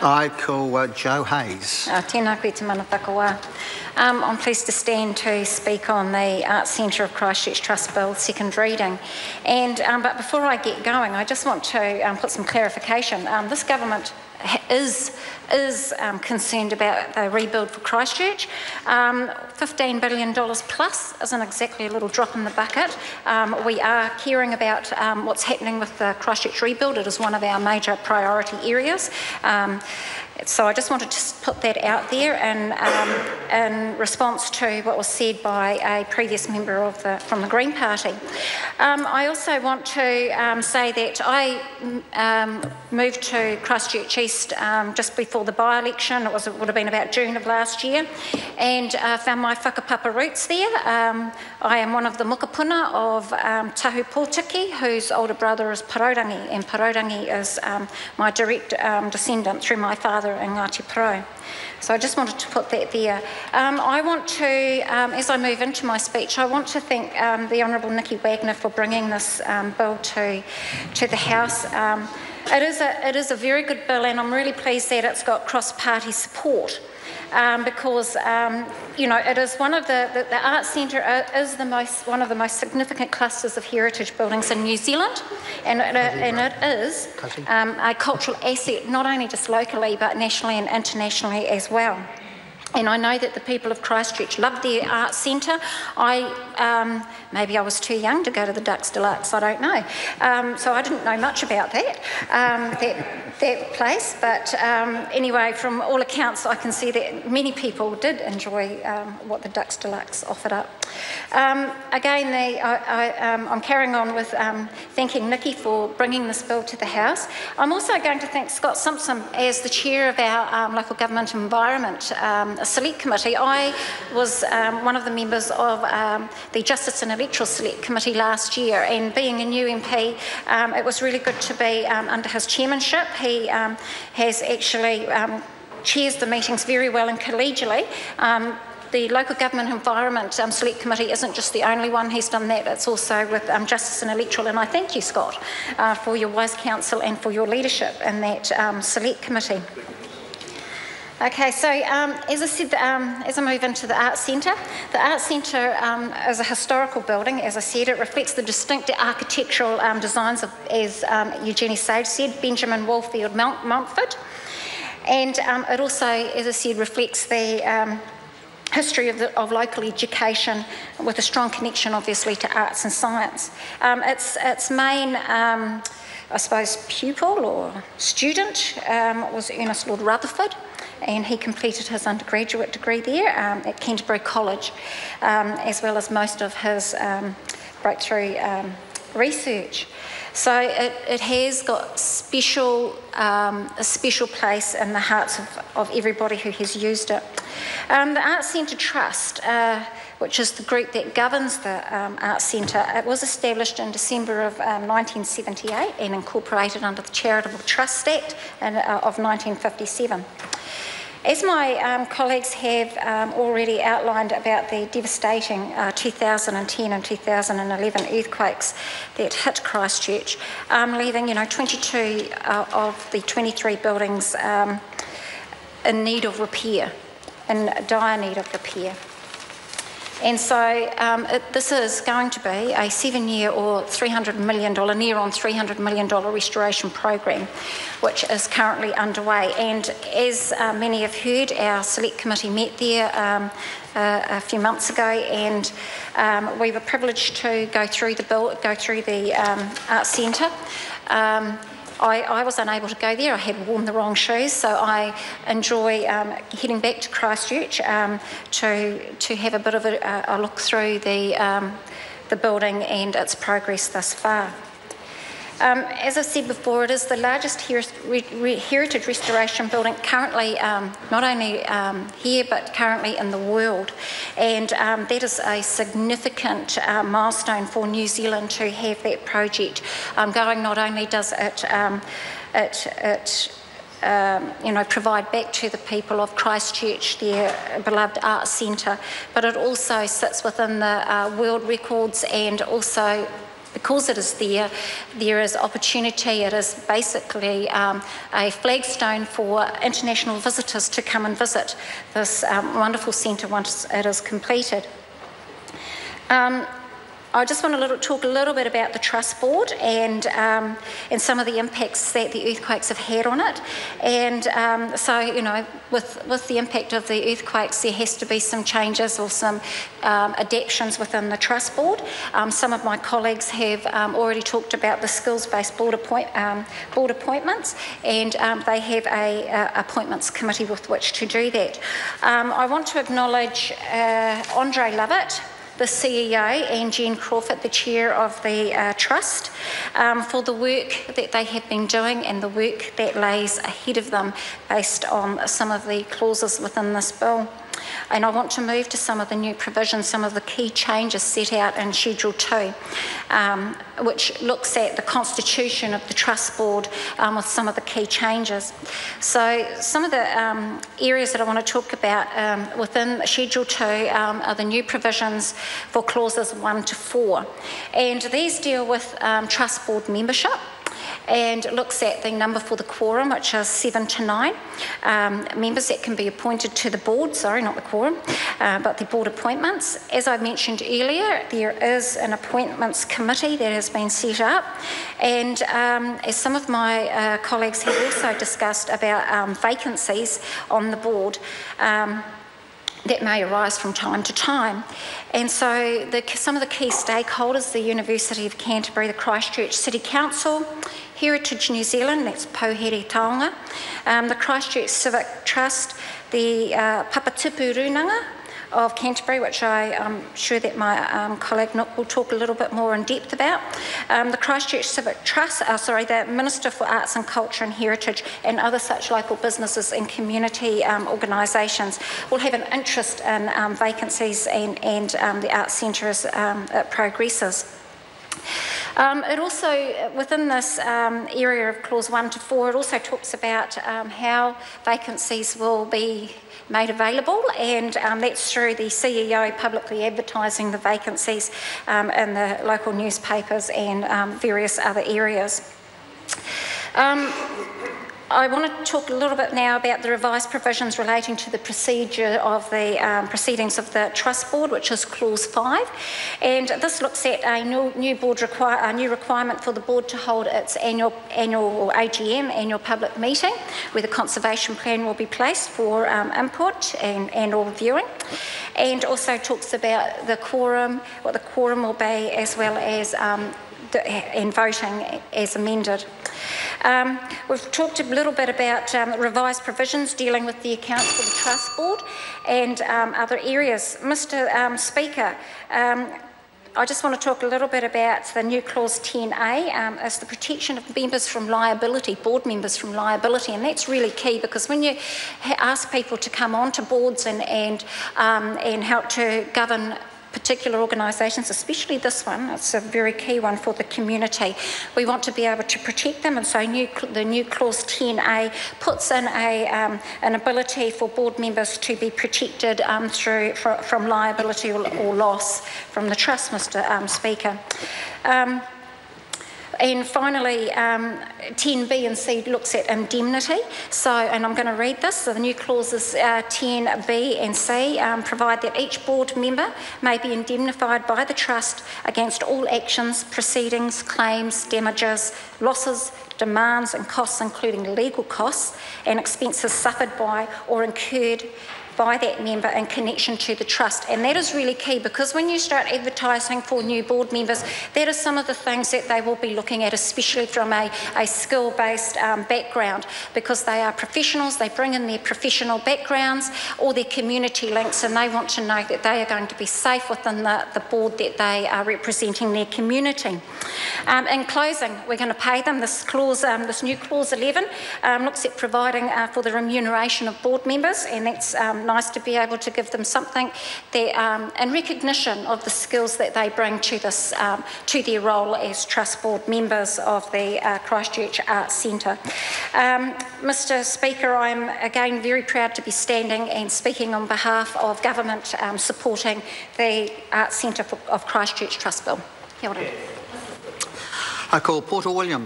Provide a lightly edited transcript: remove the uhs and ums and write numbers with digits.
I call Joe Hayes. Tēnā koe te mana whakawā. I'm pleased to stand to speak on the Arts Centre of Christchurch Trust Bill, second reading. But before I get going, I just want to put some clarification. This government is concerned about the rebuild for Christchurch. $15 billion plus isn't exactly a little drop in the bucket. We are caring about what's happening with the Christchurch rebuild. It is one of our major priority areas. So I just wanted to put that out there in response to what was said by a previous member from the Green Party. I also want to say that I moved to Christchurch East just before the by-election. It would have been about June of last year, and found my whakapapa roots there. I am one of the mukapuna of Tahu Pōtiki, whose older brother is Parorangi, and Parorangi is my direct descendant through my father in Ngāti Porou. So I just wanted to put that there. I want to, as I move into my speech, I want to thank the Honourable Nikki Wagner for bringing this bill to the House. It is a very good bill, and I'm really pleased that it's got cross-party support. Because it is one of the Arts Centre is one of the most significant clusters of heritage buildings in New Zealand, and it is a cultural asset not only just locally but nationally and internationally as well. And I know that the people of Christchurch love their arts centre. Maybe I was too young to go to the Dux Deluxe, I don't know. So I didn't know much about that place. But anyway, from all accounts, I can see that many people did enjoy what the Dux Deluxe offered up. Again, I'm carrying on with thanking Nikki for bringing this bill to the House. I'm also going to thank Scott Simpson as the chair of our Local Government Environment Select Committee. I was one of the members of the Justice and Electoral Select Committee last year, and being a new MP, it was really good to be under his chairmanship. He has actually chairs the meetings very well and collegially. The Local Government Environment Select Committee isn't just the only one who's done that, it's also with Justice and Electoral, and I thank you, Scott, for your wise counsel and for your leadership in that Select Committee. Okay, so as I said, as I move into the Arts Centre, the Arts Centre is a historical building. As I said, it reflects the distinct architectural designs of, as Eugenie Sage said, Benjamin Wolfield Mountford. And it also, as I said, reflects the history of local education with a strong connection, obviously, to arts and science. Its main, I suppose, pupil or student was Ernest Lord Rutherford, and he completed his undergraduate degree there at Canterbury College, as well as most of his breakthrough research. So it has got a special place in the hearts of everybody who has used it. The Arts Centre Trust, which is the group that governs the Arts Centre, it was established in December of 1978 and incorporated under the Charitable Trust Act of 1957. As my colleagues have already outlined about the devastating 2010 and 2011 earthquakes that hit Christchurch, leaving 22 of the 23 buildings in need of repair, in dire need of repair. And so this is going to be a 7-year or $300 million, near on $300 million restoration program, which is currently underway. And as many have heard, our Select Committee met there a few months ago, and we were privileged to go through the Arts Centre. I was unable to go there. I had worn the wrong shoes, so I enjoy heading back to Christchurch to have a bit of a look through the building and its progress thus far. As I've said before, it is the largest heritage restoration building currently, not only here but currently in the world, and that is a significant milestone for New Zealand to have that project going. Not only does it provide back to the people of Christchurch their beloved arts centre, but it also sits within the world records and also Because it is there is opportunity. It is basically a flagstone for international visitors to come and visit this wonderful centre once it is completed. I just want to talk a little bit about the Trust Board and some of the impacts that the earthquakes have had on it. And so, you know, with the impact of the earthquakes, there has to be some changes or some adaptations within the Trust Board. Some of my colleagues have already talked about the skills-based board appointments, and they have a appointments committee with which to do that. I want to acknowledge Andre Lovett, the CEO, and Jen Crawford, the chair of the Trust, for the work that they have been doing and the work that lays ahead of them based on some of the clauses within this bill. And I want to move to some of the new provisions, some of the key changes set out in Schedule 2, which looks at the constitution of the Trust Board with some of the key changes. So some of the areas that I want to talk about within Schedule 2 are the new provisions for clauses 1 to 4. And these deal with Trust Board membership, and looks at the number for the quorum, which is 7 to 9 members that can be appointed to the board, sorry, not the quorum, but the board appointments. As I mentioned earlier, there is an appointments committee that has been set up, and as some of my colleagues have also discussed about vacancies on the board, that may arise from time to time. And so some of the key stakeholders, the University of Canterbury, the Christchurch City Council, Heritage New Zealand, that's Pouhere Taonga, the Christchurch Civic Trust, the Papatupu Runanga of Canterbury, which I'm sure that my colleague Nick will talk a little bit more in depth about, the Christchurch Civic Trust, the Minister for Arts and Culture and Heritage, and other such local businesses and community organisations will have an interest in vacancies and the Arts Centre as it progresses. It also, within this area of Clause 1 to 4, it also talks about how vacancies will be made available, and that's through the CEO publicly advertising the vacancies in the local newspapers and various other areas. I want to talk a little bit now about the revised provisions relating to the procedure of the proceedings of the Trust Board, which is Clause 5. And this looks at a new requirement for the board to hold its annual or AGM, annual public meeting, where the conservation plan will be placed for input and or viewing. And also talks about the quorum, what the quorum will be, as well as and voting as amended. We've talked a little bit about revised provisions dealing with the accounts for the Trust Board and other areas. Mr. Speaker, I just want to talk a little bit about the new Clause 10A as the protection of members from liability, board members from liability, and that's really key because when you ask people to come onto boards and help to govern particular organisations, especially this one, it's a very key one for the community. We want to be able to protect them, and so the new Clause 10A puts in an ability for board members to be protected from liability or loss from the Trust, Mr. Speaker. And finally, 10B and C looks at indemnity. So, and I'm going to read this. So the new clauses 10B and C provide that each board member may be indemnified by the Trust against all actions, proceedings, claims, damages, losses, demands and costs, including legal costs and expenses suffered by or incurred by that member in connection to the Trust. And that is really key because when you start advertising for new board members, that is some of the things that they will be looking at, especially from a skill-based background, because they are professionals, they bring in their professional backgrounds or their community links, and they want to know that they are going to be safe within the board that they are representing their community. In closing, we're going to pay them. This clause, this new Clause 11 looks at providing for the remuneration of board members, and that's nice to be able to give them something that, in recognition of the skills that they bring to this, to their role as Trust Board members of the Christchurch Arts Centre. Mr. Speaker, I'm again very proud to be standing and speaking on behalf of government supporting the Arts Centre of Christchurch Trust Bill. Kia ora. I call Porter Williams.